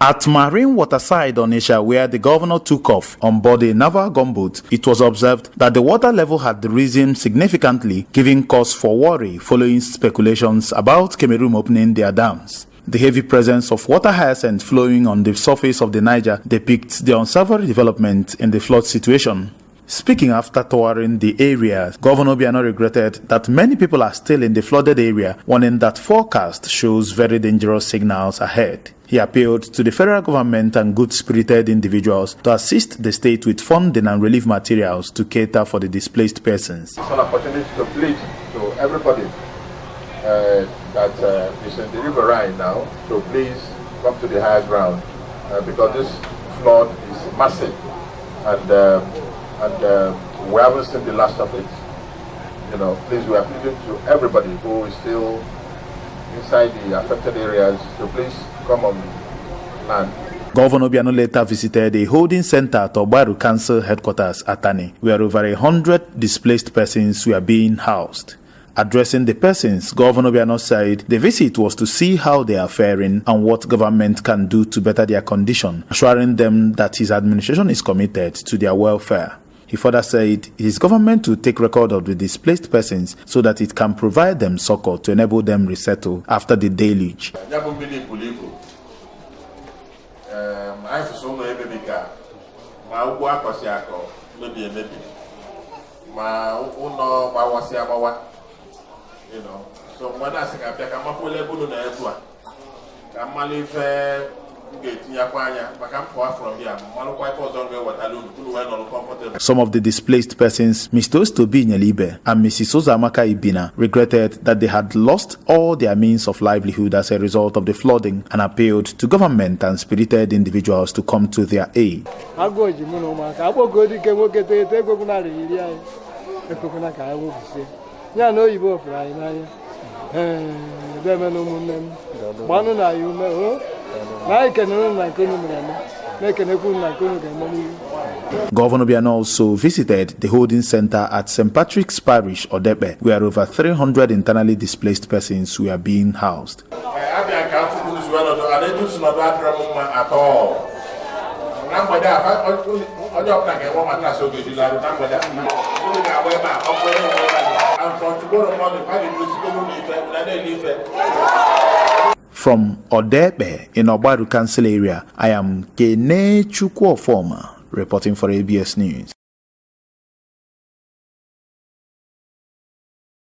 At Marine Waterside, Onitsha, where the governor took off on board a naval gunboat, it was observed that the water level had risen significantly, giving cause for worry following speculations about Cameroon opening their dams. The heavy presence of water hyacinth flowing on the surface of the Niger depicts the unsavory development in the flood situation. Speaking after touring the area, Governor Obiano regretted that many people are still in the flooded area, warning that forecast shows very dangerous signals ahead. He appealed to the federal government and good-spirited individuals to assist the state with funding and relief materials to cater for the displaced persons. It's an opportunity to plead to everybody that is in the river right now to please come to the higher ground because this flood is massive and we haven't seen the last of it. Please, we are pleading to everybody who is still inside the affected areas to please come on land. Governor Obiano later visited a holding center at Obiano Council headquarters at Tani, where over 100 displaced persons were being housed. Addressing the persons, Governor Obiano said the visit was to see how they are faring and what government can do to better their condition, assuring them that his administration is committed to their welfare. He further said it is government to take record of the displaced persons so that it can provide them succor to enable them resettle after the deluge. So when I say some of the displaced persons, Mr. Ostobi Nyelibe and Mrs. Ozamaka Ibina, regretted that they had lost all their means of livelihood as a result of the flooding and appealed to government and spirited individuals to come to their aid. Governor Obiano also visited the holding center at St. Patrick's Parish, Odepe, where over 300 internally displaced persons were being housed. From Odepe in Obiano Council area, I am Kene Chukwuofoma, reporting for ABS News.